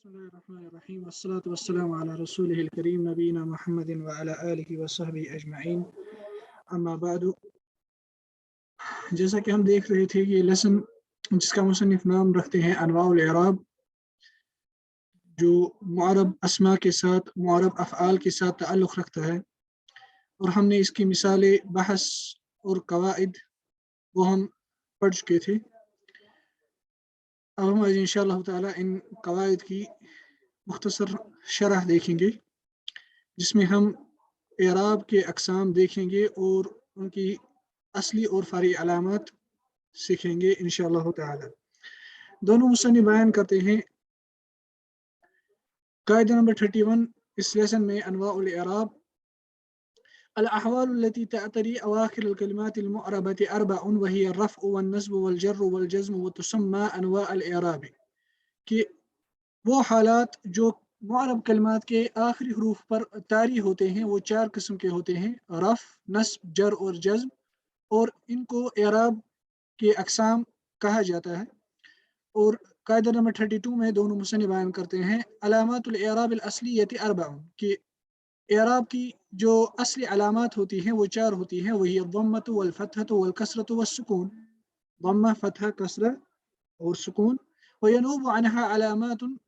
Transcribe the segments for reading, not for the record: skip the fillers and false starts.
बिस्मिल्लाहिर्रहमानिर्रहीम वस्सलातु वस्सलामु अला रसूलिहिल करीम नबीना मुहम्मदिन व अला आलिहि व सहबिहि अजमईन अम्मा बादु। जैसा कि हम देख रहे थे ये लेसन जिसका मुसन्निफ नाम रखते हैं अनवाउल इराब, जो मुअरब अस्मा के साथ मुअरब अफ़आल के साथ ताल्लुक़ रखता है, और हमने इसकी मिसालें बहस और कवाइद वो हम पढ़ चुके थे। अब हम आज इंशाअल्लाह ताला इन कवाइद की मुख्तसर शरह देखेंगे, जिसमें हम इराब के अक़साम देखेंगे और उनकी असली और फ़र्ई अलामत सीखेंगे इंशाअल्लाह ताला। दोनों मुसन्निफ़ बयान करते हैं कायदा नंबर 31 इस लेसन में अनवाउल इराब, अल अहवालु लती तअतरी अवाखिर अल कलिमातिल मुअरबति अर्बअन व हिय अर्रफ़्उ वन नस्बु वल जर्रु वल जज़्मु व तुसम्मा अनवा अल इराब, कि वो हालात जो मुअरब कलिमात के आखिरी हरूफ पर तारी होते हैं वो चार किस्म के होते हैं: रफ़, नस्ब, जर और जज़्म, और इनको इराब के अक़साम कहा जाता है। और कायदा नंबर 32 में दोनों मुसन्निफ़ बयान करते हैं अलामातुल इराब अल असलियति अर्बअन, कि इराब की जो असली अलामात होती हैं वो चार होती हैं, वही अद्दम्मतु वल फतहतु वल कसरतु वस सुकून, दम्मा, फतह, कसरा और सुकून। व यनूबु अन्हा अलामातुन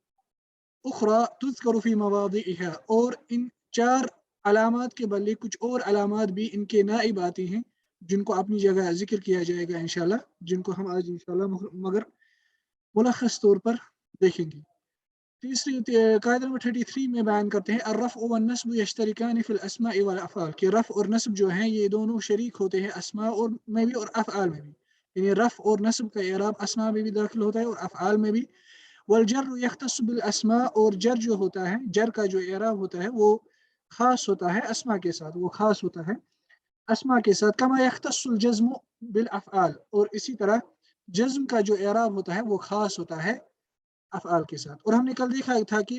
उखरा तुज़करु फी मवादिइहा, और इन चार अलामात के बदले कुछ और अलामात भी इनके नाइब आती हैं, जिनको अपनी जगह जिक्र किया जाएगा इंशाल्लाह, जिनको हम आज इंशाल्लाह मगर मुलख्खस तौर पर देखेंगे। तीसरी कायदा नंबर 33 में बयान करते हैं अर्रफ़्उ वन नस्बु यश्तरिकान फ़िल अस्माइ वल अफ़आल, कि रफ़ और नस्ब जो हैं ये दोनों शरीक होते हैं अस्मा और में भी और अफ़आल में भी, यानी रफ़ और नस्ब का इराब अस्मा में भी दाखिल होता है और अफ़आल में भी। वल जर्रु यख्तस्सु बिल अस्मा, और जर जो होता है, जर का जो इराब होता है वो खास होता है अस्मा के साथ, वो खास होता है अस्मा के साथ। कमा यख्तस्सुल जज़्मु बिल अफ़आल, और इसी तरह जज़्म का जो इराब होता है वो खास होता है अफ़आल के साथ। और हमने कल देखा था कि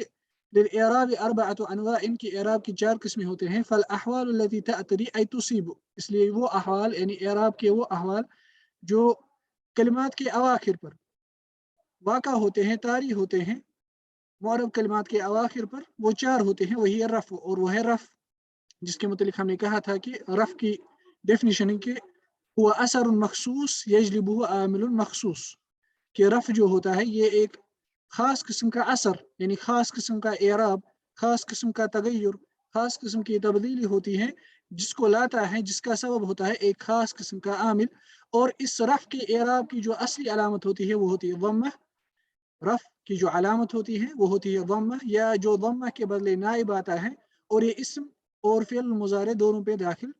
लिल इराब अर्बअतु अनवा, इनकी इराब की चार किस्में होते हैं। फल अहवालु लती तअतरी ऐ तुसीबु, इसलिए वो अहवाल यानी इराब के वो अहवाल जो कलिमात के अवाखिर पर वाक़ा होते हैं, तारी होते हैं मुअरब कलिमात के अवाखिर पर, वो चार होते हैं। वही रफ़, और वो है रफ़, जिसके मुतालिक हमने कहा था कि रफ़ की डेफिनेशन है कि हुआ असरुन मखसूस यजलिबुहु आमिलुन मखसूस, कि रफ़ जो होता है ये एक ख़ास किस्म का असर, यानी ख़ास किस्म का इराब, ख़ास किस्म का तगय्युर, ख़ास किस्म की तब्दीली होती है, जिसको लाता है, जिसका सबब होता है एक ख़ास किस्म का आमिल। और इस रफ़ के इराब की जो असली अलामत होती है वो होती है दम्मा, रफ़ की जो अलामत होती है वो होती है दम्मा, या जो दम्मा के बदले नाइब आता है, और ये इस्म और फ़िल मुज़ारे दोनों पे दाखिल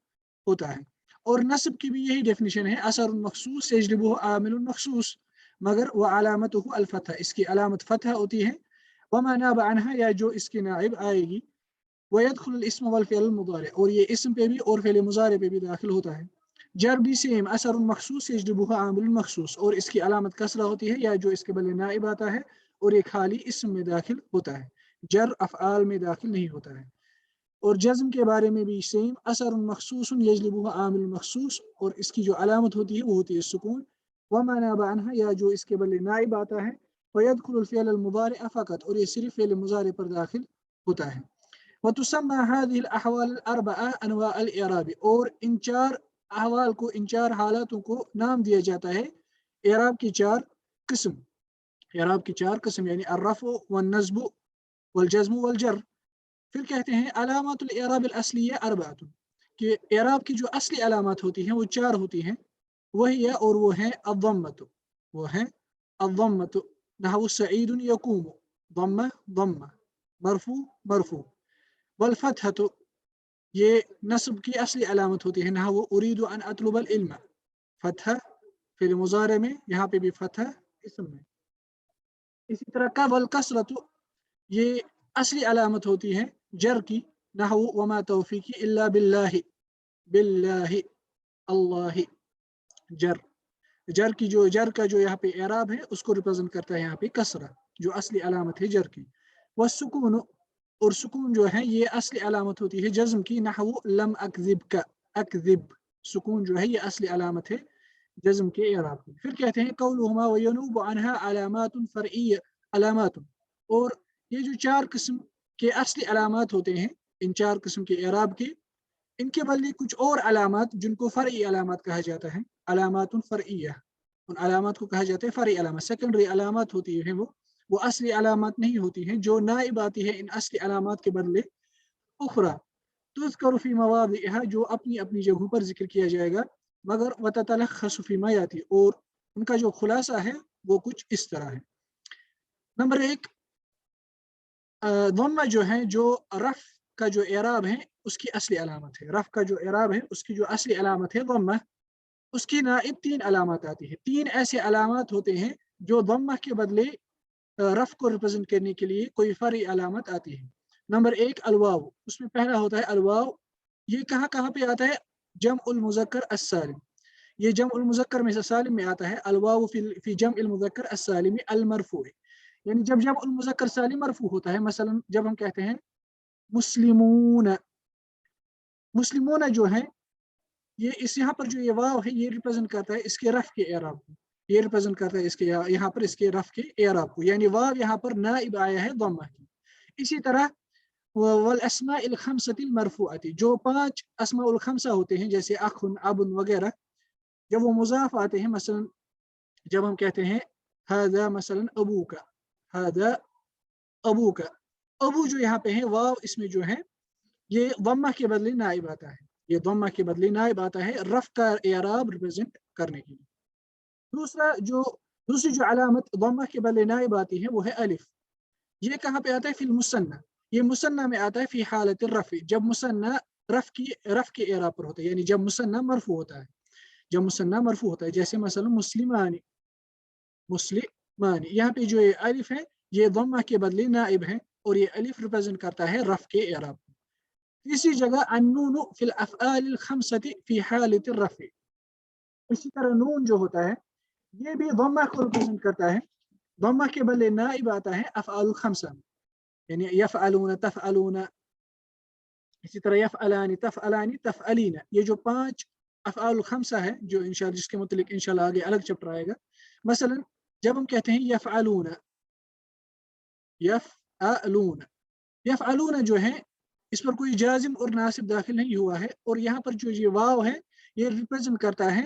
होता है। और नस्ब की भी यही डेफिनेशन है, असरुन मखसूस यजलिबुहु आमिलुन मखसूस, मगर वह अलामतुहु अल फतह, इसकी अलामत फतह होती है। वमा नाब अन्हा, या जो इसके नाइब आएगी। व यदखुलुल इस्म वल फ़िअल मुज़ारे, और ये इस्म पे भी और फ़िल मुज़ारे पे भी दाखिल होता है। जर भी सेम, असरुन मखसूस यजलिबुहु आमिलुन मखसूस, और इसकी अलामत कसरा होती है, या जो इसके बदले नाइब आता है, और ये खाली इस्म में दाखिल होता है, जर अफ़आल में दाखिल नहीं होता है। और जज़्म के बारे में भी सेम, असरुन मखसूसुन यजलिबुहु आमिल मखसूस, और इसकी जो अलामत होती है वो होती है सुकून। वमा नाब अन्हा, या जो इसके बदले नाइब आता है। वयदखुलुल फ़िअल अल मुज़ारिअ फ़क़त, और ये सिर्फ फ़िअल मुज़ारे पर दाखिल होता है। वतुसम्मा हाज़िहिल अहवाल अल अर्बअ अनवा अल इराब, और इन चार अहवाल को, इन चार हालातों को नाम दिया जाता है इराब की चार किस्म, इराब की चार किस्म, यानी अर्रफ़्उ वन नस्बु वल जज़्मु वल जर। फिर कहते हैं अलामातुल इराब अल असलिय्या अर्बअतुन, कि इराब की जो असली अलामत होती हैं वो चार होती हैं। वही है, और वो है अद्दम्मतु, वो है अद्दम्मतु, नहवु सईदुन यकूमु, दम्मा दम्मा, मरफू मरफू। वल फतहतु, ये नस्ब की असली अलामत होती है, नहवु उरीदु अन अतलुबल इल्म, फतह फिल मुज़ारे में, यहाँ पे भी फतह इस्म में। इसी तरह का वल कसरतु, ये असली अलामत होती है जर की, नहवु वमा तौफीकी इल्ला बिल्लाहि, बिल्लाहि अल्लाह, जर, जर की जो, जर का जो यहाँ पे इराब है उसको रिप्रेजेंट करता है यहाँ पे कसरा, जो असली अलामत है जर की। वह सुकून, और सुकून जो है ये असली अलामत होती है जज़्म की, नहवु लम अकज़िब का, अकज़िब, सुकून जो है ये असली अलामत है जज़्म के इराब की। फिर कहते हैं कौलुहुमा व यनूबु अन्हा अलामातुन फ़रइय्या, अलामातुन, और یہ جو 4 قسم کے اصلی علامات ہوتے ہیں، ان 4 قسم کے اعراب کے، ان کے بدلے کچھ اور علامات جن کو فرعی علامات کہا جاتا ہے، علامات فرعیہ، ان علامات کو کہا جاتا ہے فرعی علامات، سیکنڈری علامات ہوتی ہیں وہ اصلی علامات نہیں ہوتی ہیں، جو نائب آتی ہے ان اصلی علامات کے بدلے اخرى تذکر فی مواضعها، جو اپنی اپنی جگہوں پر ذکر کیا جائے گا، مگر وتتلخص فی ما یاتی، اور ان کا جو خلاصہ ہے وہ کچھ اس طرح ہے۔ نمبر 1، ضمہ جو ہے، جو رف کا جو اعراب ہے اس کی اصلی علامت ہے، رف کا جو اعراب ہے اس کی جو اصلی علامت ہے ضمہ، اس کی نائب 3 علامات آتی ہے، 3 ایسے علامات ہوتے ہیں جو ضمہ کے بدلے رف کو ریپرزینٹ کرنے کے لیے کوئی فرعی علامت آتی ہے۔ نمبر 1 الواو، اس میں پہلا ہوتا ہے الواو، یہ کہاں پہ آتا ہے؟ جمع المذکر السالم، یہ جمع المذکر میں سے سالم میں آتا ہے، الواو فی جمع المذکر السالم المرفوع، یعنی جب جمع المذکر سالم مرفوع ہوتا ہے، مثلا جب ہم کہتے ہیں مسلمون، مسلمون جو ہے یہ اس یہاں پر جو یہ واو ہے یہ ریپرزینٹ کرتا ہے اس کے رف کے اعراب کو، یہ ریپرزینٹ کرتا ہے اس کے یہاں پر اس کے رف کے اعراب کو، یعنی واو یہاں پر نائب آیا ہے ضمہ کی۔ اسی طرح والاسماء الخمسۃ المرفوعۃ، جو 5 اسماء الخمسہ ہوتے ہیں جیسے اخ، اب وغیرہ، جب وہ مضاف آتے ہیں، مثلا جب ہم کہتے ہیں هذا مثلا ابوک، هذا ابوک، ابو جو یہاں پہ ہے واو اس میں جو ہے یہ ضمہ کے بدلے نائب آتا ہے، یہ ضمہ کے بدلے نائب آتا ہے رف کا اعراب ریپرزینٹ کرنے کے لیے۔ دوسری جو علامت ضمہ کے بدلے نائب آتی ہے وہ ہے الف، یہ کہاں پہ آتا ہے؟ فی المثنى، یہ مثنى میں آتا ہے فی حالت الرفع، جب مثنى رف کے اعراب پر ہوتا ہے، یعنی جب مثنى مرفوع ہوتا ہے، جب مثنى مرفوع ہوتا ہے، جیسے مثلا مسلمان، مسلمان، یہاں پہ جو یہ الف ہے یہ ضمہ کے بدلے نائب ہے اور یہ الف ریپرزینٹ کرتا ہے رف کے اعراب۔ اسی جگہ النون فی الافعال الخمسۃ فی حالت الرفع، اسی طرح نون جو ہوتا ہے یہ بھی ضمہ کو ریپرزینٹ کرتا ہے، ضمہ کے بدلے نائب آتا ہے افعال الخمسہ، یعنی یفعلون، تفعلون، اسی طرح یفعلان، تفعلان، تفعلین، یہ جو 5 افعال الخمسہ ہے جو انشاءاللہ جس کے متعلق انشاءاللہ آگے الگ چیپٹر آئے گا، مثلا جب ہم کہتے ہیں یفعلون، یفعلون، یفعلون جو ہے اس پر کوئی جازم اور ناصب داخل نہیں ہوا ہے، اور یہاں پر جو یہ واو ہے یہ ریپرزینٹ کرتا ہے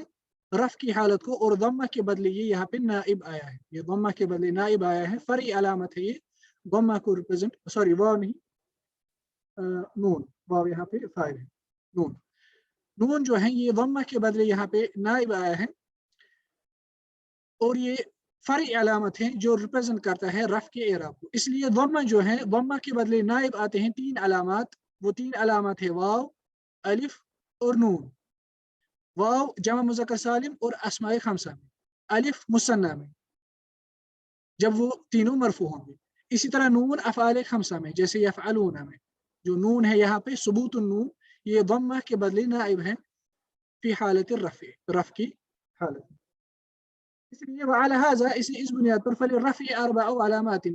رف کی حالت کو، اور ضمہ کے بدلے یہ یہاں پہ نائب آیا ہے، یہ ضمہ کے بدلے نائب آیا ہے، فرعی علامت ہے یہ ضمہ کو ریپرزینٹ، سوری واو نہیں، نون، واو یہاں پہ فاعل ہے، نون جو ہے یہ ضمہ کے بدلے یہاں پہ نائب آیا ہے، اور یہ فرعی علامت ہے جو ریپرزینٹ کرتا ہے رف کے اعراب کو، اس لیے ضمہ جو ہے ضمہ کے بدلے نائب آتے ہیں 3 علامات، وہ 3 علامات ہے واو، الف اور نون، واو جمع مذکر سالم اور اسماء خمسہ میں، الف مثنیٰ میں جب وہ تینوں مرفوع ہوں گے، اسی طرح نون افعال خمسہ میں جیسے یفعلون میں، جو نون ہے یہاں پہ ثبوت النون یہ ضمہ کے بدلے نائب ہے فی حالت الرفع، رف کی حالت، اس لیے وعلی هذا اس بنیاد پر فللرفع 4 علامات،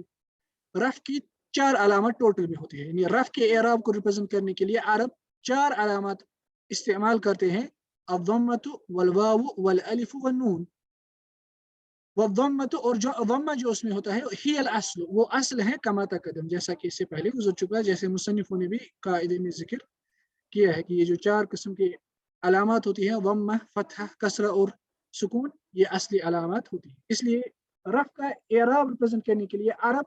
رف کی 4 علامات ٹوٹل میں ہوتی ہے، یعنی رف کے اعراب کو ریپرزینٹ کرنے کے لیے عرب 4 علامات استعمال کرتے ہیں، الضمۃ والواو والالف والنون، والضمۃ، اور جو ضمہ جو اس میں ہوتا ہے ہی الاصل، وہ اصل ہے، کما تقدم، جیسا کہ اس سے پہلے گزر چکا ہے، جیسے مصنفوں نے بھی قاعدے میں ذکر کیا ہے کہ یہ جو 4 قسم کے علامات ہوتی ہیں ضمہ، فتحہ، کسرہ اور سکون، یہ اصلی علامات ہوتی ہیں، اس لیے رف کا اعراب ریپرزینٹ کرنے کے لیے عرب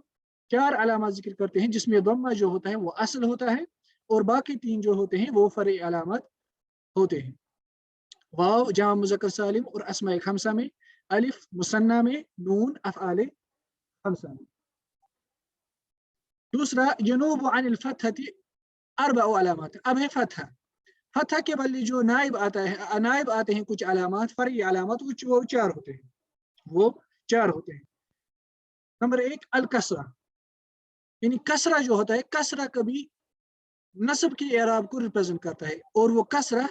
4 علامات ذکر کرتے ہیں، جس میں ضمہ جو ہوتا ہے وہ اصل ہوتا ہے، اور باقی 3 جو ہوتے ہیں وہ فرعی علامات ہوتے ہیں، واو جمع مذکر سالم اور اسماء خمسہ میں، الف مثنیٰ میں، نون افعال خمسہ میں۔ دوسرا جنوب عن الفتحة 4 علامات، اب ہے فتح کے بدلے جو نائب آتا ہے، نائب آتے ہیں کچھ علامات، فرعی علامات، وہ 4 ہوتے ہیں، وہ 4 ہوتے ہیں۔ نمبر 1 الکسرہ، یعنی کسرہ جو ہوتا ہے، کسرہ کبھی نصب کے اعراب کو ریپرزینٹ کرتا ہے، اور وہ کسرہ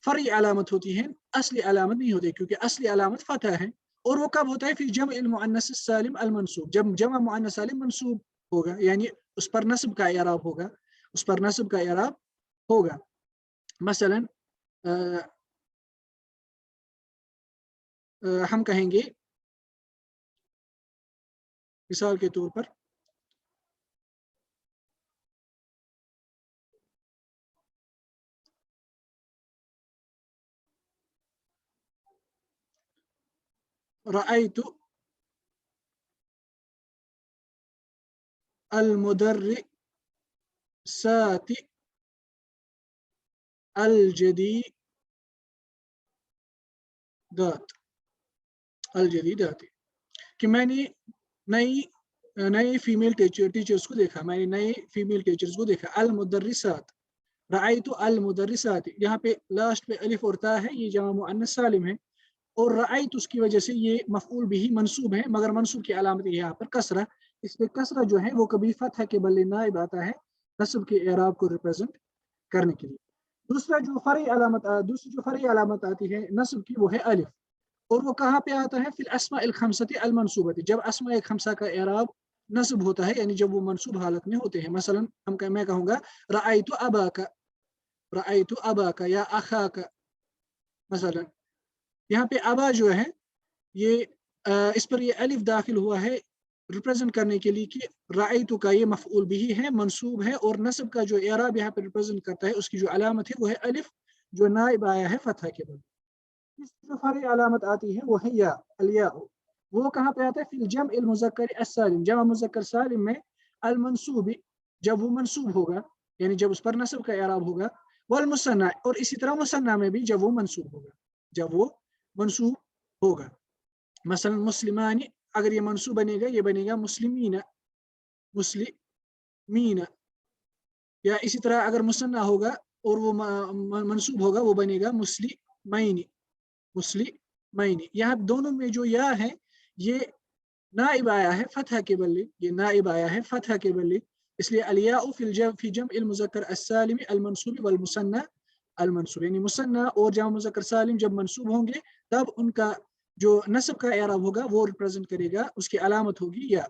فرعی علامت ہوتی ہے، اصلی علامت نہیں ہوتی، کیونکہ اصلی علامت فتح ہے، اور وہ کب ہوتا ہے؟ فی جمع المؤنث السالم المنصوب، جب جمع مؤنث سالم منصوب ہوگا، یعنی اس پر نصب کا اعراب ہوگا، اس پر نصب کا اعراب ہوگا، مثلا ہم کہیں گے مثال کے طور پر रअयतु المدرسات الجديدات کہ میں نے نئے فیمیل ٹیچرز کو دیکھا، میں نے نئے فیمیل ٹیچرز کو دیکھا. المدرسات، رأیت المدرسات، یہاں پہ لاسٹ پہ الف اور تا ہے، یہ جمع مؤنث سالم ہے، اور رأیت اس کی وجہ سے یہ مفعول بھی منصوب ہے، مگر منصوب کی علامت یہاں پر کسرہ، اس لیے کسرہ جو ہے وہ کبھی فتح کے بلے نائب آتا ہے نصب کے اعراب کو ریپرزینٹ کرنے کے لیے. دوسری جو فرعی علامت آتی ہے نصب کی وہ ہے الف، اور وہ کہاں پہ آتا ہے؟ فی الاسماء الخمسۃ المنصوبۃ، جب اسماء خمسہ کا اعراب نصب ہوتا ہے، یعنی جب وہ منصوب حالت میں ہوتے ہیں. مثلا میں کہوں گا رأیت اباک یا اخاک، مثلا یہاں پہ ابا جو ہے یہ اس پر یہ الف داخل ہوا ہے ریپرزینٹ کرنے کے لیے کہ رأیت کا یہ مفعول بھی ہے، منصوب ہے، اور نصب کا جو اعراب یہاں پہ ریپرزینٹ کرتا ہے اس کی جو علامت ہے وہ ہے الف، جو نائب آیا ہے فتح کے بعد. اس جو فرعی علامت آتی ہے وہ ہے یا، الیاء، وہ کہاں پہ آتا ہے؟ فی الجمع المذکر السالم، جمع مذکر سالم میں، المنصوب، جب وہ منصوب ہوگا، یعنی جب اس پر نصب کا اعراب ہوگا، والمثنى، اور اسی طرح مثنى میں بھی جب وہ منصوب ہوگا، مثلا مسلمان، اگر یہ منصوب بنے گا یہ بنے گا مسلمین، یا اسی طرح اگر مثنى ہوگا اور وہ منصوب ہوگا وہ بنے گا مسلمین. یہاں دونوں میں جو یا ہے یہ نائب آیا ہے فتح کے بلے، اس لیے الیاء فی جمع المذکر السالم المنصوب والمثنى المنصوب، یعنی مثنى اور جمع مذکر سالم جب منصوب ہوں گے تب ان کا جو نصب کا اعراب ہوگا وہ ریپرزینٹ کرے گا، اس کی علامت ہوگی یا.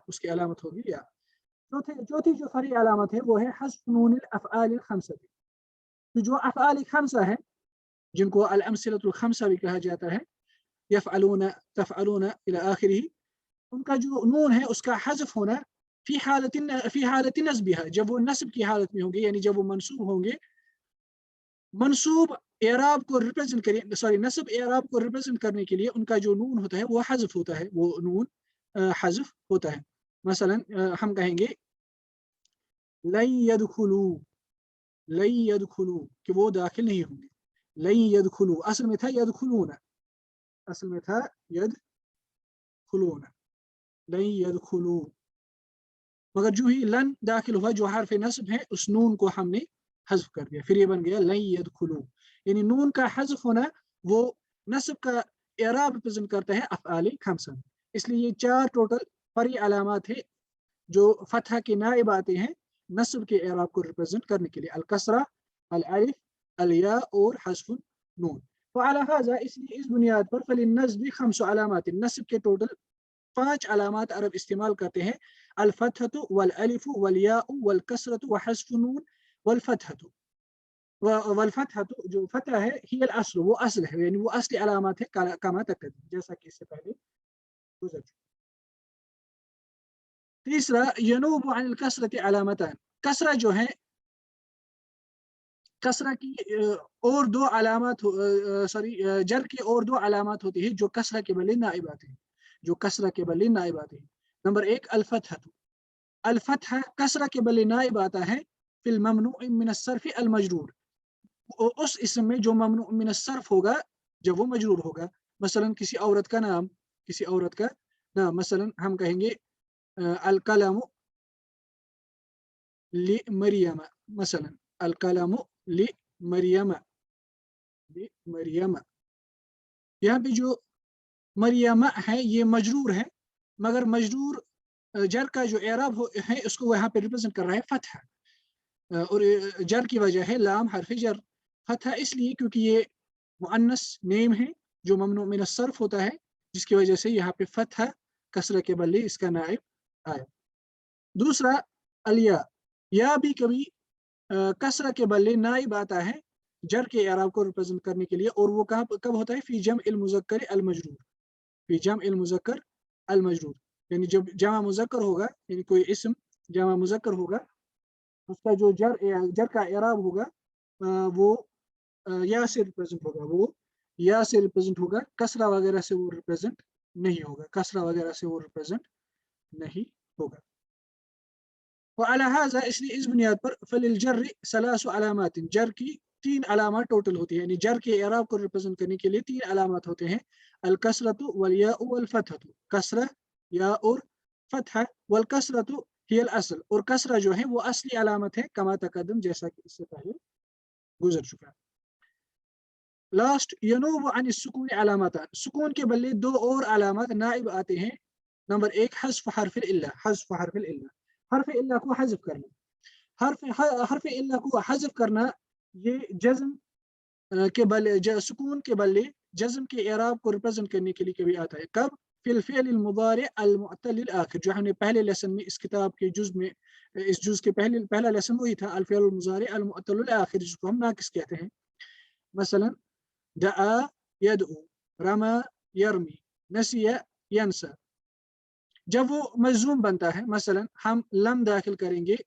چوتھی جو فرعی علامت ہے وہ ہے حذف نون الافعال الخمسہ، جو افعال خمسہ ہے جن کو الامثلۃ الخمسہ بھی کہا جاتا ہے، یفعلون، تفعلون الی آخرہ، ان کا جو نون ہے اس کا حذف ہونا فی حالت نصبها، جب وہ نصب کی حالت میں ہوں گے، یعنی جب وہ منصوب ہوں گے، نصب اعراب کو ریپرزینٹ کرنے کے لیے ان کا جو نون ہوتا ہے وہ حذف ہوتا ہے. مثلا ہم کہیں گے لن يدخلوا کہ وہ داخل نہیں ہوں گے، لن يدخلوا اصل میں تھا يدخلون، لن يدخلوا، مگر جو ہی لن داخل ہوا جو حرف نصب ہے اس نون کو ہم نے حذف کر دیا، پھر یہ بن گیا لن يدخلوا، یعنی نون کا حذف ہونا وہ نصب کا اعراب ریپرزینٹ کرتا ہے افعال خمسہ. اس لیے یہ 4 ٹوٹل فرعی علامات ہیں جو فتح کے نائب آتے ہیں نصب کے اعراب کو ریپرزینٹ کرنے کے لیے، الکسرہ، الالف، الیاء اور حذف نون. وعلى هذا، اس لیے اس بنیاد پر فللنصب 5 علامات، نصب کے ٹوٹل 5 علامات عرب استعمال کرتے ہیں، الفتحۃ والالف والیاء والکسرۃ وحذف نون والفتحۃ جو فتح ہے ہی الاصل، وہ اصل ہے، یعنی وہ اصلی علامات ہے کما تقدم، جیسا کہ اس سے پہلے گزر چکا. تیسرا ینوب عن الکسرۃ علامتان، کسرہ جو ہے، کسرہ کی اور 2 علامات جر کی اور 2 علامات ہوتی ہیں جو کسرہ کے بلے نائب آتے ہیں، نمبر 1 الفتح کسرہ کے بلے نائب آتا ہے فی الممنوع من الصرف المجرور، اس اسم میں جو ممنوع من الصرف ہوگا جب وہ مجرور ہوگا. مثلا کسی عورت کا نام، مثلا ہم کہیں گے القلم لمریم، مثلا القلم لمریم، یہاں پہ جو مریم ہے یہ مجرور ہے، مگر مجرور جر کا جو اعراب ہے اس کو یہاں پہ ریپرزینٹ کر رہا ہے فتح، اور جر کی وجہ ہے لام حرف جر. فتح اس لیے کیونکہ یہ مؤنث نیم ہے جو ممنوع من الصرف ہوتا ہے، جس کی وجہ سے یہاں پہ فتح کسرہ کے بلے اس کا نائب آیا. دوسرا الیاء، یا بھی کبھی کسرہ کے بلے نائب آتا ہے جر کے اعراب کو ریپرزینٹ کرنے کے لیے، اور وہ کب ہوتا ہے؟ فی جمع المذکر المجرور، یعنی جب جمع مذکر ہوگا، یعنی کوئی اسم جمع مذکر ہوگا اس کا جو جر کا اعراب ہوگا وہ یا سے ریپرزینٹ ہوگا، کسرہ وغیرہ سے وہ ریپرزینٹ نہیں ہوگا, कसरा वगैरह से वो रिप्रेजेंट नहीं होगा. وعلى هذا इसलिए इस बुनियाद पर फलिल जर्र सलासु अलामात, जर की 3 अलामत टोटल होती है, यानी जर के एराब को रिप्रेजेंट करने के लिए 3 अलामत होते हैं. अल कसरतु वल याउ वल फतहतु, कसरा या और फतह, वल कसरतु हियल असल, और कसरा जो है वो असली अलामत है, कमा तकदम जैसा कि इससे पहले गुजर चुका है. लास्ट यनूब अन सुकून अलामत, सुकून के बदले 2 और अलामत नाइब आते हैं. नंबर 1 हज़्फ हर्फ इल्ला, हज़्फ हर्फ इल्ला, हर्फ इल्ला को हज़्फ करना. हर्फ इल्ला को हज़्फ करना ये जज़्म के बदले, सुकून के बदले जज़्म के एराब को रिप्रेजेंट करने के लिए कभी आता है. कब? फिल फ़िअल अल मुज़ारि अल मुअत्तल अल आखिर, जो हमने पहले लेसन में इस किताब के जुज़ में, इस जुज़ के पहला लेसन वही था, अल फ़िअल अल मुज़ारि अल मुअत्तल अल आखिर, जिसको हम नाकिस कहते हैं. मसलन दआ यदउ, रमा यरमी, नसिया यंसा. जब वो मजूम बनता है, मसलन हम लम दाखिल करेंगे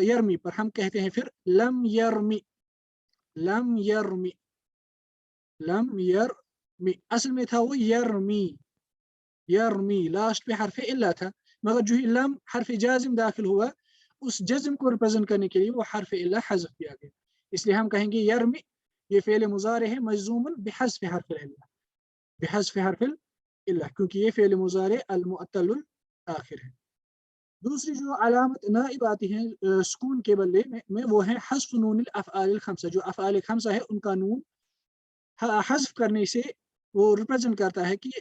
यरमी पर, हम कहते हैं फिर लम यरमी, लम यरमी, लम यरमी, असल में था वो यरमी, यरमी लास्ट पे हर्फ इल्ला था, मगर जो ही लम हर्फ जाजिम दाखिल हुआ, उस जज्म को रिप्रेजेंट करने के लिए वो हर्फ इल्ला हज़फ किया गया. इसलिए हम कहेंगे यरमी, ये फ़ेल मुज़ारे है मजूमन बिहज़्फ़ हर्फ इल्ला, बिहज़्फ़ हर्फ इल्ला, क्योंकि ये फ़ेल मुज़ारे अल मुअत्तल आखिर है. दूसरी जो अलामत नाइब आती है सुकून के बदले में वो है हज़्फ़ नून अल अफ़आल अल खम्सा, जो अफ़आल खम्सा है उनका नून हज़्फ़ करने से वो रिप्रेजेंट करता है कि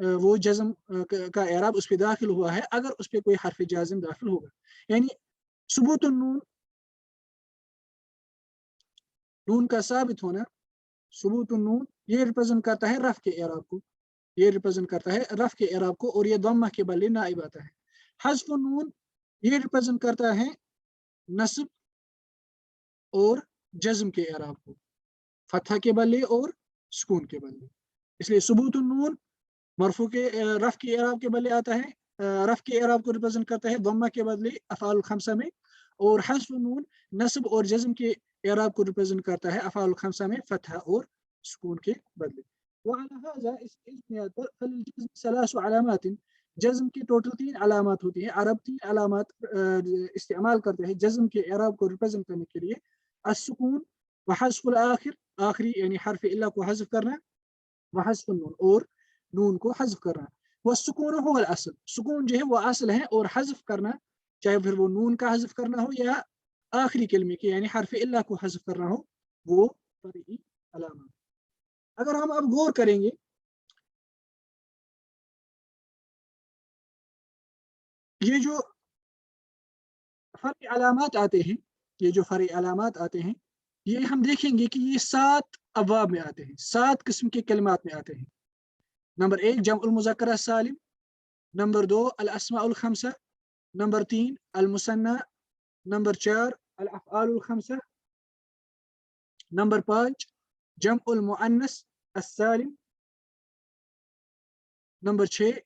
वो जज़्म का एराब उस पर दाखिल हुआ है, अगर उस पर कोई हर्फ जाज़िम दाखिल होगा. यानी सुबूत नून, नून का साबित होना, सुबूत नून ये रिप्रेजेंट करता है रफ़ के एराब को, ये रिप्रेजेंट करता है रफ़ के एराब को, और ये दम्मा के बदले नाइब आता है. हज़्फ़ नून ये रिप्रेजेंट करता है नस्ब और जज़्म के एराब को, फतह के बदले और सुकून के बदले. इसलिए सुबूत नून मरफू के रफ़ के एराब के बदले आता है, रफ़ के एराब को रिप्रेजेंट करता है दम्मा के बदले अफ़आल खम्सा में, और हज़्फ़ नून नस्ब और जज़्म के एराब को रिप्रेजेंट करता है अफ़आल खम्सा में फतह और सुकून के बदले. वअला हाज़ा, इस बुनियाद पर फलिल जज़्म सलासु अलामात, जज़्म की टोटल 3 अलामत होती हैं. अरब 3 अलामत इस्तेमाल करते हैं जज़्म के एराब को रिप्रेजेंट करने के लिए. अस्सुकून व हज़्फ़ुल आखिर, आखिरी यानी हर्फ इल्ला को हज़्फ करना, व हज़्फ़ुन नून, और नून को हज़्फ करना. वह सुकून हो अल असल, सुकून जो है वो असल है, और हज़्फ करना चाहे फिर वो नून का हज़्फ करना हो या आखिरी कलमे के यानी हर्फ इल्ला को हज़्फ करना हो, वो फरई अलामत. अगर हम अब गौर करेंगे, ये जो फरई अलामत आते हैं, ये जो फरई अलामत आते हैं, ये हम देखेंगे कि ये 7 अबवाब में आते हैं, 7 किस्म के कलिमात में आते हैं. नंबर 1 जमउल मुज़क्कर सालिम, नंबर 2 अल अस्माउल खम्सा, नंबर 3 अल मुसन्ना, नंबर 4 अल अफ़आलुल खम्सा, नंबर 5 जमउल मुअन्नस अस्सालिम, नंबर 6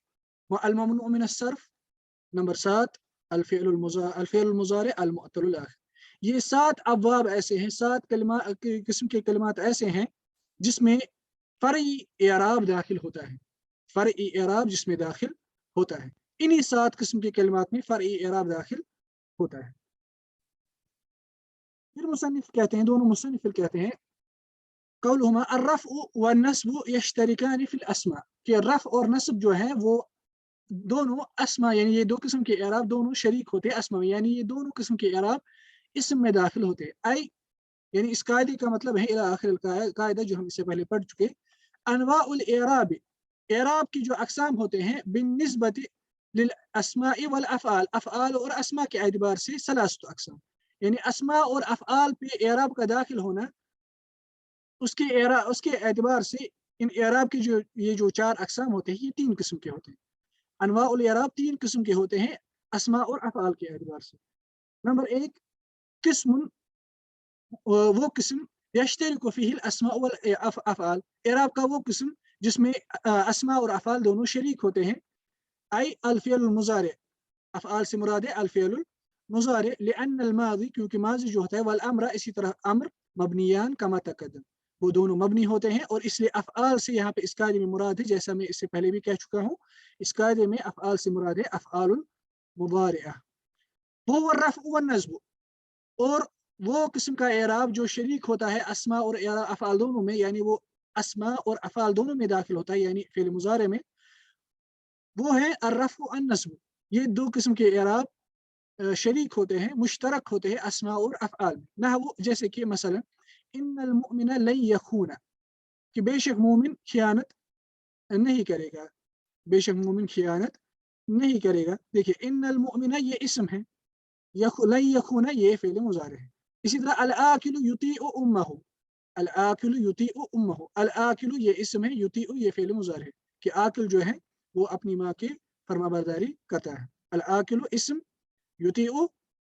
अल ममनू मिन अस्सर्फ, नंबर 7 अल फ़िअल मुज़ारि अल मुअत्तल आखिर. ये 7 अबवाब ऐसे हैं, 7 किस्म के कलिमात ऐसे हैं जिसमें फरई एराब दाखिल होता है, फरई एराब जिसमें दाखिल होता है. इन्हीं 7 किस्म के कलिमात में फरई एराब दाखिल होता है. फिर मुसन्निफ कहते हैं, दोनों मुसन्निफ कहते हैं, कौलुहुमा अर्रफ़्उ व नस्बु यश्तरिकान फिल अस्मा, कि रफ़ और नस्ब जो है वो दोनों अस्मा, यानी ये 2 किस्म के एराब दोनों शरीक होते हैं अस्मा में, यानी ये दोनों किस्म के एराब इसम में दाखिल होते हैं. आई यानी इस कायदे का मतलब है इला आखिर कायदा जो हम इससे पहले पढ़ चुके, अनवाउल एराब, एराब की जो अक़साम होते हैं बिन्निस्बति लिल अस्माई वल अफ़आल, अफ़आल और अस्मा के एतबार से सलासतु अक़साम, यानी अस्मा और अफ़आल पे एराब का दाखिल होना, उसके एतबार से इन एराब की जो ये जो 4 अक़साम होते हैं, ये 3 किस्म के होते हैं. अनवाउल एराब 3 किस्म के होते हैं अस्मा और अफ़आल के एतबार से. नंबर 1 किस्मुन, वो किस्म यश्तरिकु फ़ीहिल अस्मा वल अफ़आल, एराब का वो किस्म जिसमें अस्मा और अफ़आल दोनों शरीक होते हैं. आई अल फ़िअल मुज़ारि, अफ़आल से मुराद है अल फ़िअल मुज़ारि, लिअन्न अल माज़ी, क्योंकि माज़ी जो होता है, वल अम्र इसी तरह अम्र, मबनियान कमा तक़द्दम, وہ دونوں مبنی ہوتے ہیں، اور اس لیے افعال سے یہاں پہ اس قاعدے میں مراد ہے، جیسا میں اس سے پہلے بھی کہہ چکا ہوں، اس قاعدے میں افعال سے مراد ہے افعال المضارعہ. وہ الرفع والنصب، اور وہ قسم کا اعراب جو شریک ہوتا ہے اسماء اور افعال دونوں میں، یعنی وہ اسماء اور افعال دونوں میں داخل ہوتا ہے، یعنی فعل مضارع میں، وہ ہے الرفع والنصب. یہ دو قسم کے اعراب شریک ہوتے ہیں، مشترک ہوتے ہیں اسماء اور افعال میں. نحو جیسے کہ مثلا ان المؤمن لن یخون، کہ بے شک مومن خیانت نہیں کرے گا، بے شک مومن خیانت نہیں کرے گا. دیکھیے ان المؤمن یہ اسم ہے، لن یخون یہ فعل مضارع ہے. اسی طرح الآکل یطیع امہ، الآکل یطیع امہ، الآکل یہ اسم ہے، یطیع یہ فعل مضارع ہے کہ آکل جو ہے وہ اپنی ماں کی فرما برداری کرتا ہے. الآکل اسم، یطیع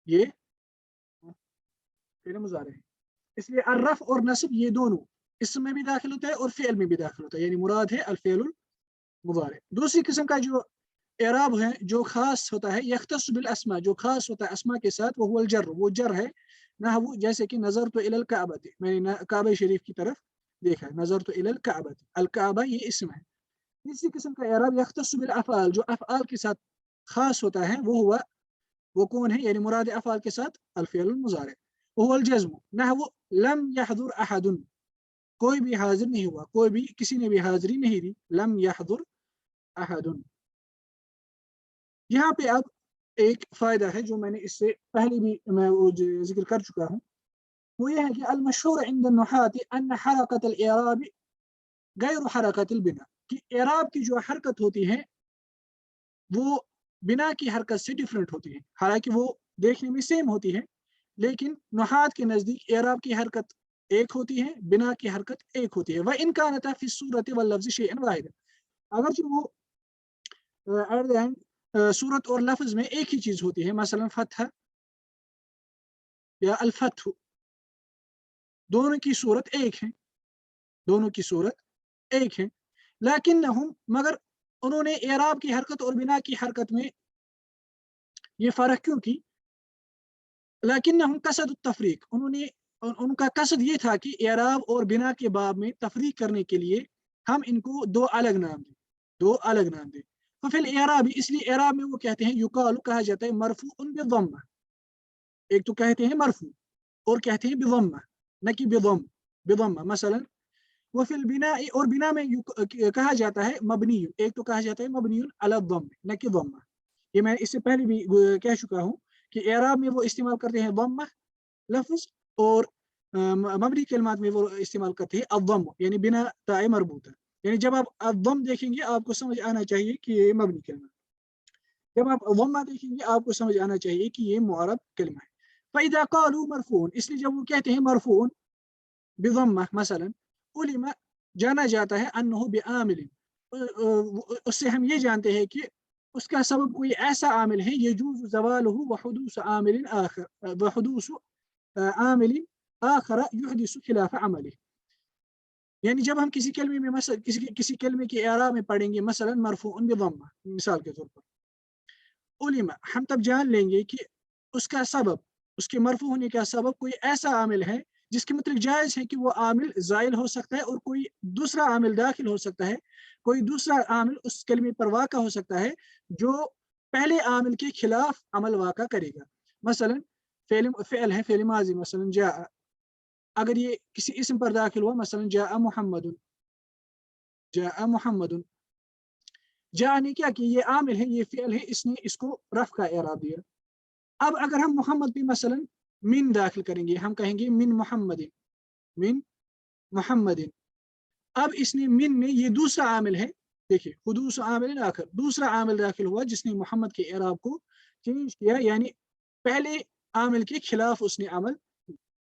یہ فعل مضارع ہے. اس لیے الرفع اور نصب یہ دونوں اسم میں بھی داخل ہوتا ہے اور فعل میں بھی داخل ہوتا ہے، یعنی مراد ہے الفعل المضارع. دوسری قسم کا جو اعراب ہے جو خاص ہوتا ہے، یختص بالاسماء، جو خاص ہوتا ہے اسماء کے ساتھ، وہ الجر، وہ جر ہے. نحو جیسے کہ نظرت الی الکعبۃ، میں نے کعبہ شریف کی طرف دیکھا، نظرت الی الکعبۃ، الکعبہ یہ اسم ہے. تیسری قسم کا اعراب یختص بالافعال، جو افعال کے ساتھ خاص ہوتا ہے، وہ کون ہے، یعنی مراد افعال کے ساتھ الفعل المضارع. وہ الجزم، نحو لم یحضر احد، کوئی بھی حاضر نہیں ہوا، کوئی بھی کسی نے بھی حاضری نہیں دی، لم یحضر احد. یہاں پہ اب ایک فائدہ ہے جو میں نے اس سے پہلے بھی میں ذکر کر چکا ہوں، وہ یہ ہے کہ المشہور عند النحاة ان حرکت الاعراب غیر حرکت البناء، کہ اعراب کی جو حرکت ہوتی ہے وہ بنا کی حرکت سے ڈیفرنٹ ہوتی ہے. حالانکہ وہ دیکھنے میں سیم ہوتی ہے، لیکن نحات کے نزدیک اعراب کی حرکت ایک ہوتی ہے، بنا کی حرکت ایک ہوتی ہے. وَإِنْ كَانَتَا فِي الصُّورَةِ وَاللَّفْظِ شَيْئًا وَاحِدًا، اگرچہ وہ صورت اور لفظ میں ایک ہی چیز ہوتی ہے، مثلا فتح یا الفتح، دونوں کی صورت ایک ہے، دونوں کی صورت ایک ہے. لیکنہم، مگر انہوں نے اعراب کی حرکت اور بنا کی حرکت میں یہ فرق کیوں کی؟ لیکنہم قصد التفریق، انہوں نے ان کا قصد یہ تھا کہ اعراب اور بنا کے باب میں تفریق کرنے کے لیے ہم ان کو دو الگ نام دیں، دو الگ نام دیں. ففی الاعراب، اس لیے اعراب میں وہ کہتے ہیں یقال، کہا جاتا ہے مرفوع بضمہ، ایک تو کہتے ہیں مرفوع اور کہتے ہیں بضمہ، نہ کہ بضمہ. مثلا وفی البناء، اور بنا میں کہا جاتا ہے مبنی، ایک تو کہا جاتا ہے مبنی علی الضم نہ کہ ضمہ. یہ میں اس سے پہلے بھی کہہ چکا ہوں کہ اعراب میں وہ استعمال کرتے ہیں ضمہ لفظ، اور مبنی کلمات میں وہ استعمال کرتے ہیں الضم، یعنی بنا تاء مربوطہ. یعنی جب آپ الضم دیکھیں گے آپ کو سمجھ آنا چاہیے کہ یہ مبنی کلمہ، جب آپ ضمہ دیکھیں گے آپ کو سمجھ آنا چاہیے کہ یہ معرب کلمہ ہے. فَإِذَا قَالُوا مَرْفُوعٌ، اس لیے جب وہ کہتے ہیں مرفوع بضمہ مثلا، علم، جانا جاتا ہے انہ بعامل، اس سے ہم یہ جانتے ہیں کہ اس کا سبب کوئی ایسا عامل ہے یجوز زوالہ وحدوث عامل آخر، وحدوث عامل آخر یحدث خلاف عمله. یعنی جب ہم کسی کلمے میں مثلا کسی کلمے کے اعراب میں پڑھیں گے مثلا مرفوع بضمہ، مثال کے طور پر علم، ہم تب جان لیں گے کہ اس کا سبب، اس کے مرفوع ہونے کا سبب کوئی ایسا عامل ہے جس کے متعلق جائز ہے کہ وہ عامل زائل ہو سکتا ہے اور کوئی دوسرا عامل داخل ہو سکتا ہے، کوئی دوسرا عامل اس کلمے پر واقع ہو سکتا ہے جو پہلے عامل کے خلاف عمل واقع کرے گا. مثلا فعل ہے، فعل ماضی، مثلا جاء، اگر یہ کسی اسم پر داخل ہوا، مثلا جاء محمد، جاء محمد، جاء نے کیا کہ یہ عامل ہے، یہ فعل ہے، اس نے اس کو رفع کا اعراب دیا. اب اگر ہم محمد بھی مثلا من داخل کریں گے، ہم کہیں گے من محمد، من محمد، اب اس نے من میں یہ دوسرا عامل ہے، دیکھیں حدوث عامل آخر، دوسرا عامل داخل ہوا جس نے محمد کے اعراب کو چینج کیا، یعنی پہلے عامل کے خلاف اس نے عمل.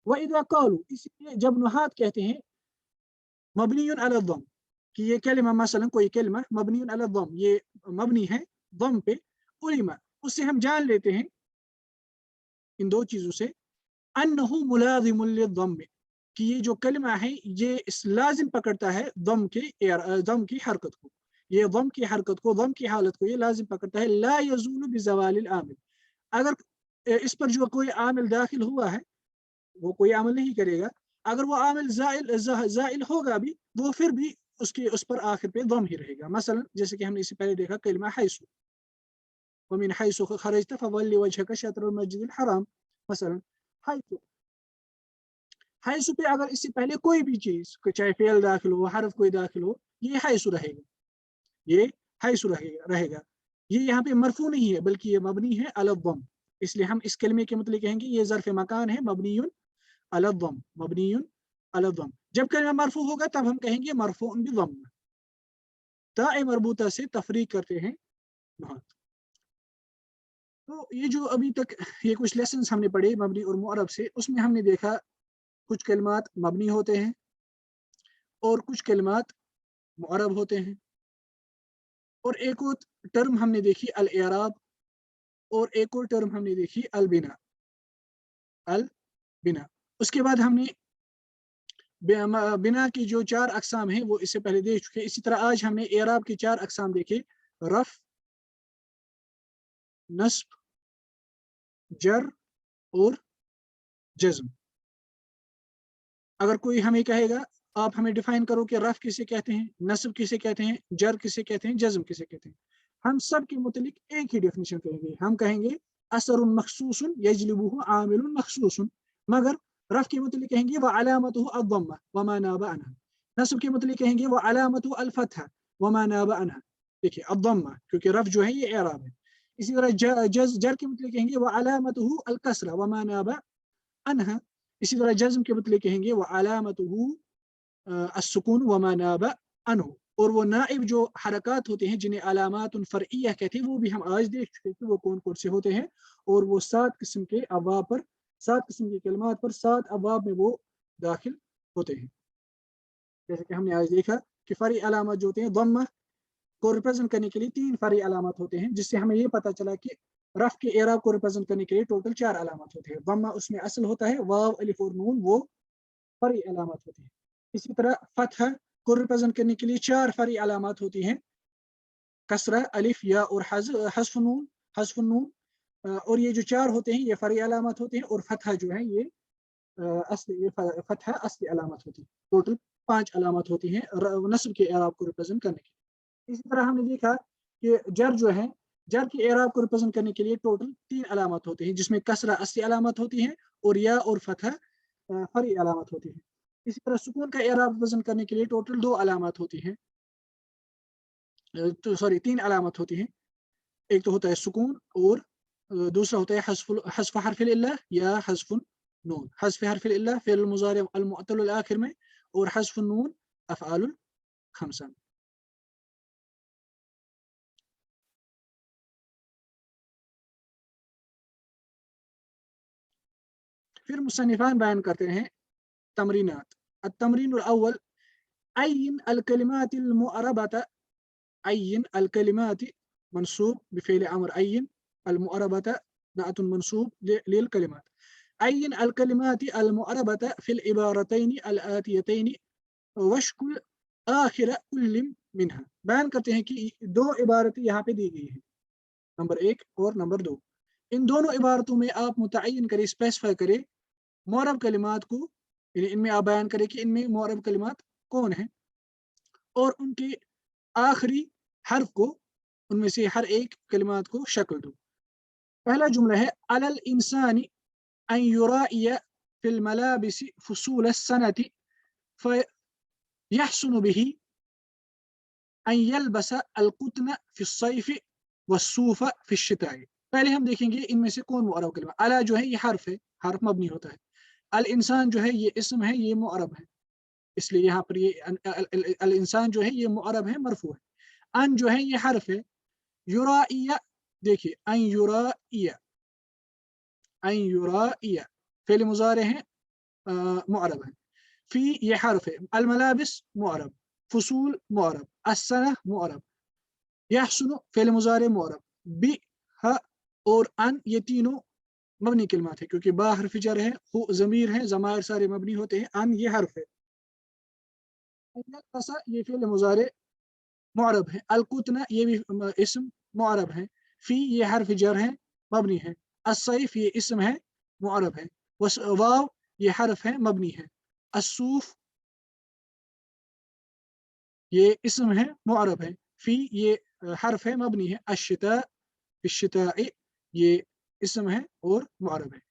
وَإِذَا قَالُوا، اسی لیے جب نحات کہتے ہیں مبنی علی الضم، کہ یہ کلمہ مثلا کوئی کلمہ مبنی علی الضم، یہ مبنی ہے ضم پہ، علم، اس سے ہم جان لیتے ہیں ان دو چیزوں سے انہ ملازم للضم، کہ یہ جو کلمہ ہے یہ اس لازم پکڑتا ہے ضم کی حرکت کو، یہ ضم کی حرکت کو، ضم کی حالت کو یہ لازم پکڑتا ہے. لا یزول بزوال العامل، اگر اس پر جو کوئی عامل داخل ہوا ہے وہ کوئی عمل نہیں کرے گا، अगर वो आमिल ज़ाइल होगा भी, वो फिर भी उसके उस पर आखिर पे दम ही रहेगा। मसलन जैसे कि हमने इससे पहले देखा कलिमा हैसु, वमिन हैसु खरजत फवल्लि वजहक शत्रल मस्जिदिल हराम। मसलन हैसु, हैसु पे अगर इससे पहले कोई भी चीज, चाहे फेल दाखिल हो, हर्फ कोई दाखिल हो, ये हैसु रहेगा, ये हैसु रहेगा। ये यहाँ पे मरफू नहीं है बल्कि ये मबनी है अला दम। इसलिए हम इस कलमे के मतलब कहेंगे ये ज़र्फ़ मकान है मबनियुन अला दम, मबनियुन अला दम। जब कलमा मरफू होगा तब हम कहेंगे मरफूउन बिदम। ताए मरबूता से तफरीक करते हैं बहुत। तो ये जो अभी तक ये कुछ लेसन हमने पढ़े मबनी और मुअरब से, उसमें हमने देखा कुछ कलिमात मबनी होते हैं और कुछ कलिमात मुअरब होते हैं, और एक और टर्म हमने देखी अल इराब, और एक और टर्म हमने देखी अल बिना, अल बिना। उसके बाद हमने बिना की जो 4 अकसाम हैं वो इससे पहले देख चुके। इसी तरह आज हमने इराब की 4 अकसाम देखे, रफ, नस्ब, जर और जज्म। अगर कोई हमें कहेगा आप हमें डिफाइन करो कि रफ किसे कहते हैं, नस्ब किसे कहते हैं, जर किसे कहते हैं, जज्म किसे कहते हैं, हम सब के मुतलिक एक ही डेफिनेशन कहेंगे। हम कहेंगे असरुन मखसूसुन यजलिबुहु आमिलुन मखसूसुन। मगर रफ के मुतलिक कहेंगे व अलामतुहु अद्दम्मा व मा नाबा अनहा। नस्ब के मुतलिक कहेंगे व अलामतुहु अल फतहा व मा नाबा अनहा। देखिए अद्दम्मा क्योंकि रफ जो है ये इराब है। इसी तरह जर के मुतलिक कहेंगे व अलामतुहु अल कसरा व मा नाबा अनहा। इसी तरह जज्म के मुतलिक कहेंगे व अलामतुहु अस्सुकून व मा नाबा अनहु। और वो नाइब जो हरकत होते हैं जिन्हें अलामातुन फरइय्या कहते हैं, वो भी हम आज देख चुके कि वो कौन कौन से होते हैं। और वो 7 किस्म के अवाब पर, 7 किस्म की कलमात पर 7 अवाब में वो दाखिल होते हैं। जैसे कि हमने आज देखा कि फरी अलामत जो होते हैं, दम्मा को रिप्रेजेंट करने के लिए 3 फरी अलामत होते हैं, जिससे हमें ये पता चला कि रफ के एराब को रिप्रेजेंट करने के लिए टोटल 4 अलामत होते हैं। दम्मा उसमें असल होता है, वाव अलिफ और नून वो फरी अलामत होती है। इसी तरह फतह को रिप्रेजेंट करने के लिए 4 फरी अलामत होती हैं, कसरा, अलिफ, या और हज़्फ़ नून, हज़्फ़ नून। और ये जो 4 होते हैं ये फरी अलामत होते हैं, और फतह जो है ये असली फतह असली अलामत होती है। टोटल 5 अलामत होती हैं नस्ब के एराब को रिप्रेजेंट करने के लिए। इसी तरह हमने देखा कि जर जो है, जर के एराब को रिप्रेजेंट करने के लिए टोटल 3 अलामत होती हैं, जिसमें कसरा असली अलामत होती है और या और फतह फरी अलामत होती है। इसी तरह सुकून का एराब रिप्रेजेंट करने के लिए टोटल 2 अलामत होती हैं, तो सॉरी 3 अलामत होती हैं। एक तो होता है सुकून और दूसरा होता है हज़्फ़ हर्फ़िल इल्ला या हज़्फ़ुन नून। हज़्फ़ हर्फ़िल इल्ला फ़िअल मुज़ारि अल मुअत्तल आखिर में, और हज़्फ़ुन नून अफ़आलुल खम्सा। फिर मुसन्निफ़ान बयान करते हैं तमरीनात। अत-तमरीनुल अव्वल अय्यिन अल कलिमातिल मुअरबता। अय्यिन अल कलिमाति मंसूब बिफ़िअल अम्र अय्यिन, अल मुअरबता नाअतुन मंसूब लिल कलिमात। अय्यिन अल कलिमाति अल मुअरबता फ़िल इबारतैनि अल आतियतैनि वश्कुल आखिर कुल्लिम मिनहा। बयान करते हैं कि 2 इबारतें यहाँ पे दी गई हैं, नंबर 1 और नंबर 2। इन दोनों इबारतों में आप मुतय्यन करें, स्पेसिफाई करें मुअरब कलिमात को, यानी इनमें आप बयान करें कि इनमें मुअरब कलिमात कौन हैं, और उनके आखिरी हर्फ को, उनमें से हर एक कलिमात को शक्ल दो। पहला जुमला है अलल इंसानी अन युराइया फिल मलाबिस फुसूल सनति फयहसुनु बिही अन यलबस अल कुतना फि सैफ वस्सूफ फि शिताई। पहले हम देखेंगे इनमें से कौन मुअरब कलिमा। अला जो है ये हर्फ है, हर्फ मबनी होता है। अल इंसान जो है ये इस्म है, ये मुअरब है, इसलिए यहाँ पर ये अल इंसान जो है ये मुअरब है, मरफू है। अन जो है ये हर्फ है। युराइया, देखिए अन युराइया, अन युराइया फेल मुजारे हैं, मुअरब है। फी ये हर्फ है। अल मलाबिस मुअरब, फुसूल मुअरब, अस्सना मुअरब, यहसुनु फेल मुजारे मुअरब, बि ह और अन ये तीनों मबनी कलिमात है, क्योंकि बा हर्फ जर है, हु ज़मीर है, ज़मायर सारे मबनी होते हैं। अन ये हर्फ है। ये फेल मुजारे मुअरब है। अलकुतना ये भी इस्म मुअरब है। फी ये हर्फ जर है, मबनी है। अस्सैफ ये इस्म है, मुअरब है। वाव ये हर्फ है, मबनी है। अस्सूफ ये इसम है मुअरब है, फी ये हर्फ है मबनी है, अश्शिता फिश्शिताई ये इसम है और मुअरब है।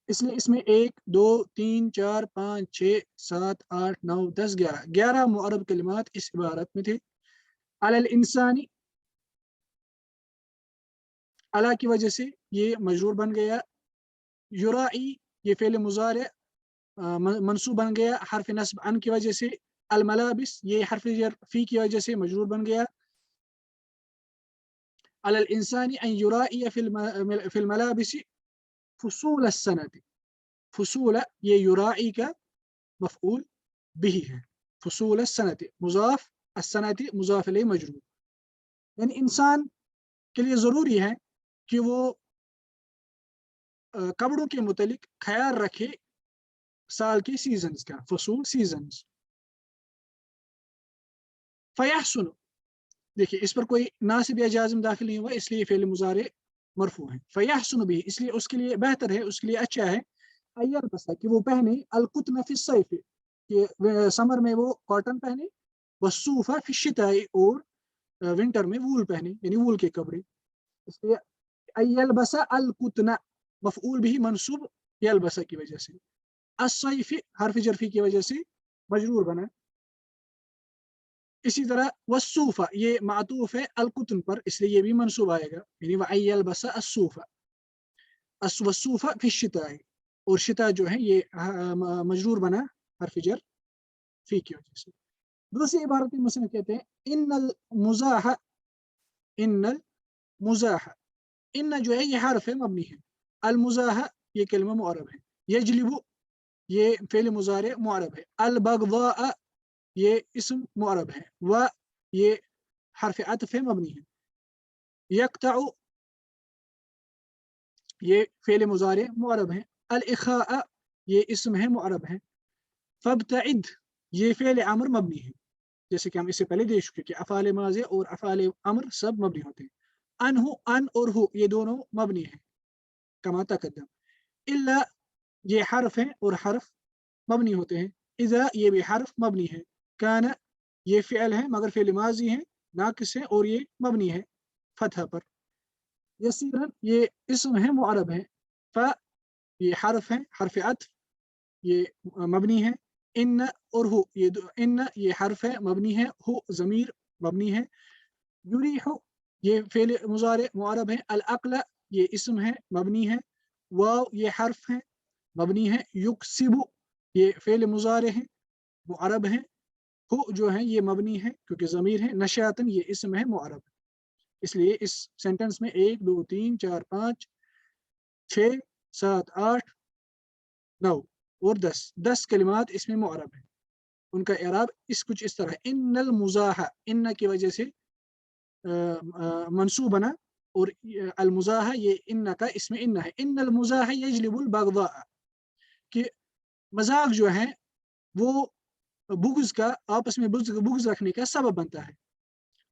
इसलिए इसमें 1 2 3 4 5 6 7 8 9 10 11 मुअरब कलिमात इस इबारत में थे। अलल इंसानी अला की वजह से ये मजरूर बन गया, युराई ये फेल मुजारे मंसूब बन गया हर्फ नस्ब अन की वजह से, अल मलाबिस ये हर्फ जर फी की वजह से मजरूर बन गया, अलल इंसानी अन युराई फिल मलाबिस फुसूल सनती, फसूल ये युराई का मफऊल बिही है, फसूल सनती मुजाफ असनती मुजाफ इलैहि मजरूर। यानी इंसान के लिए ज़रूरी है कि वो कपड़ों के मुतालिक ख्याल रखे साल के सीजन्स का, फसूल सीजन्स। फयहसुन देखिए इस पर कोई नासिब या जाजिम दाखिल नहीं हुआ इसलिए फेल मुजारे मरफू है। फयहसुन भी इसलिए उसके लिए बेहतर है, उसके लिए अच्छा है, अय्यल बसा कि वो पहने अलकुतन फी सैफ कि समर में वो कॉटन पहने, वसूफा फी शिताई और विंटर में वूल पहने यानी वूल के कपड़े। इसलिए अय्यल बसा अलकुतना मफऊल भी मंसूब यलबसा की वजह से, अस्सैफी हर्फ जरफी की वजह से मजरूर बना। इसी तरह वसूफा ये मातूफ है अलकुतन पर इसलिए ये भी मंसूब आएगा, यानी वअय्यल बसा अस्सूफा, वसूफा फिर शिताई और शिता जो है ये मजरूर बना हर्फ जर फी की वजह से। दूसरी इबारत में मुसन्निफ कहते हैं इन्नल मुजाह, इन्नल मुजाह, इन जो है ये हर्फ है मबनी है, अल मुजाह ये कलमा मुअरब है, यजलिबु ये फेल मुजारे मुअरब है, अल बगदा ये इसम मुअरब है, व ये हर्फ अतफ है मबनी है, यक्तउ ये फेल मुजारे मुअरब है, अल इखा ये इसम है मुअरब है, फब्तइद ये फेल अमर मबनी है, जैसे कि हम इससे पहले देख चुके कि अफाल माज़ी और अफाल अमर सब मबनी होते हैं। अनहु अन और हु ये दोनों मबनी है कमा तकद्दम, इल्ला ये हर्फ है और हर्फ मबनी होते हैं, इज़ा ये भी हर्फ मबनी है, काना ये फ़िअल है मगर फ़िअल माज़ी है नाक़िस है और ये मबनी है फतह पर, यसीरन ये इसम है मुअरब है, फ ये हर्फ है हर्फ अत्फ ये मबनी है, इन और हु ये इन ये हर्फ है मबनी है, हु ज़मीर मबनी है, युरीहु ये फ़ेल मुज़ारे मुअरब है, अल अक़ल ये इसम है मबनी है, वाव ये हर्फ है मबनी है, युक्सिबु ये फ़ेल मुज़ारे है मुअरब है, हु जो है ये मबनी है क्योंकि ज़मीर है, नशातन ये इसम है मुअरब, इसलिए इस सेंटेंस में 1 2 3 4 5 6 7 8 9 और 10 कलिमात इसमें मुअरब है, उनका इराब इस कुछ इस तरह है, इन्नल मुज़ाह इन्न की वजह से मंसूब बना और अल मुज़ाह ये इन्न का इसमें इन्न है, इन्नल मुज़ाह यजलिबुल बगदा कि मजाक जो है वो बुग़्ज़ का आपस में बुग़्ज़ रखने का सबब बनता है,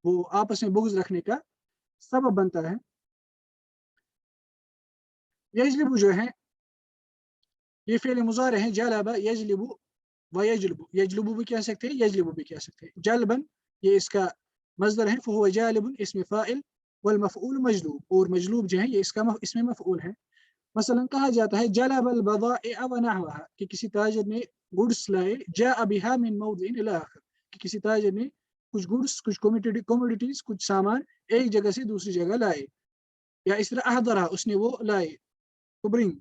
वो आपस में बुग़्ज़ रखने का सबब बनता है। यजलिबु जो है ये फ़ेल मुज़ारे है, जलबा यजलिबु व यजलबु, यजलबु भी कह सकते हैं यजलिबु भी कह सकते हैं, जलबन ये इसका मज़दर है, फ़हुव जालिबुन इसमें फ़ाइल वल मफ़ऊल मजलूब और मजलूब जो है ये इसका इसमें मफ़ऊल है। मसलन कहा जाता है जलबल बदाइअ व नहवहा कि किसी ताजिर ने गुड्स लाए, जाअ बिहा मिन मौदिइन इला आखिर कि किसी ताजिर ने कुछ गुड्स कुछ कमोडिटीज कुछ सामान एक जगह से दूसरी जगह लाए, या इस तरह अहदरा उसने वो लाए टू ब्रिंग,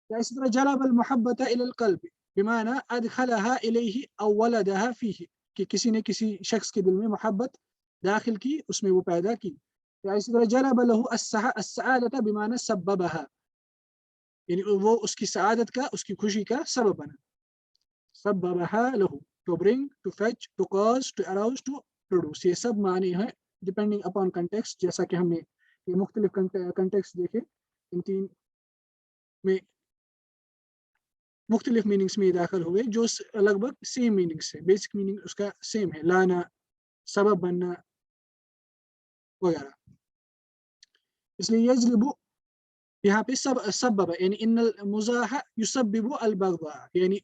या इस तरह जलबल मोहब्बत इलल क़ल्ब बिमाना अदखलहा इलैहि औ वलदहा फीही कि किसी ने किसी शख्स के दिल में मोहब्बत दाखिल की उसमें वो पैदा की, या इसी तरह जलब लहु अस्सआदत बिमाना सबबहा यानी वो उसकी सआदत का उसकी खुशी का सबब बना, सबबहा लहु to bring to fetch to cause to arouse to produce, ये सब माने हैं डिपेंडिंग अपॉन कंटेक्स्ट, जैसा कि हमने ये मुख्तलिफ कंटेक्स्ट देखे इन तीन में मुख्तलिफ मीनिंग्स में दाखिल हुए जो लगभग सेम मीनिंग्स है, बेसिक मीनिंग उसका सेम है, लाना सबब बनना वगैरह। इसलिए यजलिबु यहाँ पे सब सबब यानी इन्नल मुज़ाह युसब्बिबु अल बगदा यानी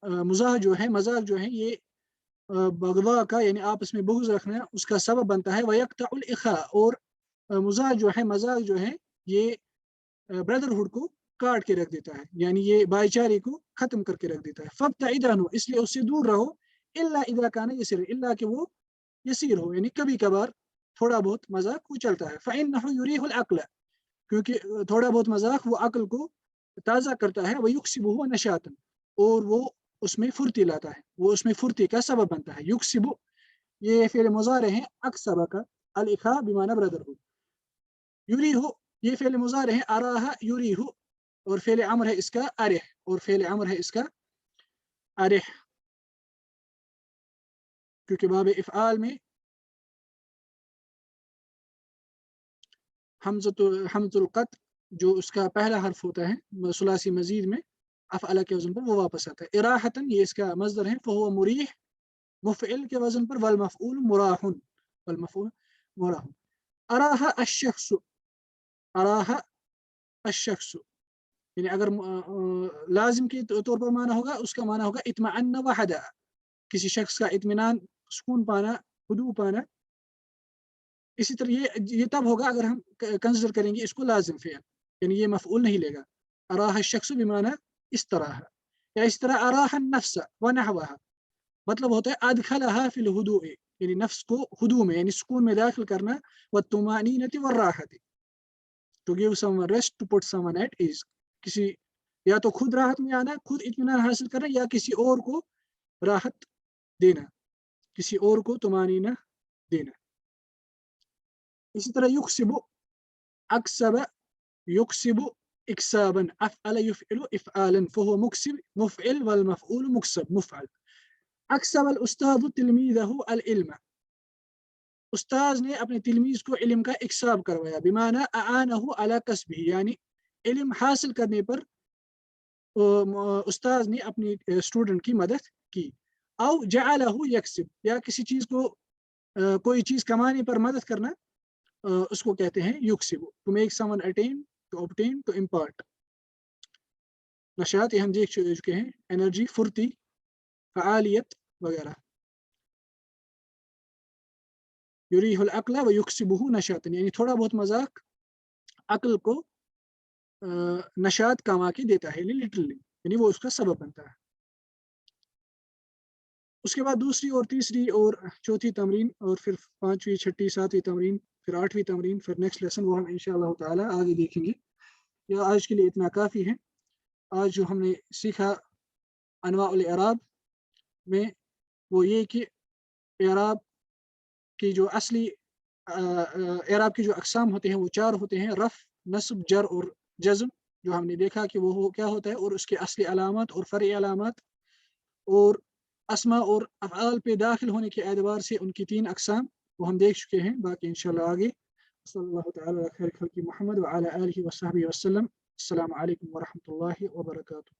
مزاح جو ہے، مذاق جو ہے، یہ بغضا کا یعنی آپس میں بغض رکھنا اس کا سبب بنتا ہے. وَيَقْطَعُ الْإِخَاءَ، اور مزاح جو ہے، مذاق جو ہے، یہ بردرہڈ کو کاٹ کے رکھ دیتا ہے، یعنی یہ بھائی چارے کو ختم کر کے رکھ دیتا ہے. فَابْتَعِدْ عَنْهُ، اس لیے اس سے دور رہو. إِلَّا إِذَا كَانَ يَسِيرًا، اللہ کہ وہ یسیر ہو، یعنی کبھی کبھار تھوڑا بہت مذاق وہ چلتا ہے. فَإِنَّهُ يُرِيحُ الْعَقْلَ، کیونکہ تھوڑا بہت مذاق وہ عقل کو تازہ کرتا ہے. وَيُكْسِبُهُ نَشَاطًا، اور وہ اس میں پھرتی لاتا ہے، وہ اس میں پھرتی کا سبب بنتا ہے. یکسب، یہ فعل مضارع ہے، اکسب کا الاخاء بمعنی برادرہڈ. یریح، یہ فعل مضارع ہے، اراح یریح، اور فعل امر ہے اس کا ارح، اور فعل امر ہے اس کا ارح، کیونکہ باب افعال میں حمزۃ القطع جو اس کا پہلا حرف ہوتا ہے ثلاثی مزید میں افعل کے وزن پر، وہ واپس آتا ہے. اراحتاً، یہ اس کا مصدر ہے، فہو مریح مفعل کے وزن پر، والمفعول مراح، والمفعول مراح. اراح الشخص، اراح الشخص، یعنی اگر لازم کے طور پر معنی ہوگا، اس کا معنی ہوگا اطمئن وحدا، کسی شخص کا اطمینان، سکون پانا، ہدوء پانا. اسی طرح یہ تب ہوگا اگر ہم کنسیڈر کریں گے اس کو لازم فعل، یعنی یہ مفعول نہیں لے گا. اراح الشخص بمعنی استراح، یا اس طرح اراح النفس ونحوها، مطلب ہوتا ہے ادخلها فی الہدوء، یعنی نفس کو ہدوء میں یعنی سکون میں داخل کرنا. والطمانینۃ والراحۃ، to give someone rest, to put someone at ease، کسی یا تو خود راحت میں آنا، خود اطمینان حاصل کرنا، یا کسی اور کو راحت دینا، کسی اور کو طمانینہ دینا. اسی طرح یکسب، اکسب یکسب اکسابا، افعل یفعل افعالا، فهو مکسب مفعل، والمفعول مکسب مفعل. اکسب الاستاذ تلمیذہ العلم، استاذ نے اپنے تلمیذ کو علم کا اکساب کروایا. بمعنی اعانہ علی کسبہ، یعنی علم حاصل کرنے پر استاذ نے اپنی اسٹوڈنٹ کی مدد کی. او جعلہ یکسب، یا کسی چیز کو کوئی چیز کمانے پر مدد کرنا، اس کو کہتے ہیں یکسب. to make someone attain, to obtain, to impart. نشاط یہ ہم دیکھ چکے ہیں، انرجی، پھرتی، فعالیت وغیرہ. یریح العقل ویکسبہ نشاطا، یعنی تھوڑا بہت مذاق عقل کو نشاط کما کے دیتا ہے، لٹرلی یعنی وہ اس کا سبب بنتا ہے. اس کے بعد دوسری اور تیسری اور چوتھی تمرین، اور پھر پانچویں، چھٹی، ساتویں تمرین، پھر آٹھویں تمرین، پھر نیکسٹ لیسن وہ ہم انشاءاللہ تعالی آگے دیکھیں گے. یا آج کے لیے اتنا کافی ہے. آج جو ہم نے سیکھا انواع الاعراب میں، وہ یہ کہ اعراب کی جو اصلی اعراب کی جو اقسام ہوتے ہیں وہ 4 ہوتے ہیں: رفع، نصب، جر اور جزم. جو ہم نے دیکھا کہ وہ کیا ہوتا ہے، اور اس کے اصلی علامات اور فرعی علامات، اور اسماء اور افعال پہ داخل ہونے کے اعتبار سے ان کی 3 اقسام وہ ہم دیکھ چکے ہیں. باقی انشاءاللہ آگے. صلی اللہ تعالی علی خیر خلق محمد وعلی آلہ وصحبہ وسلم. السلام علیکم ورحمۃ اللہ وبرکاتہ.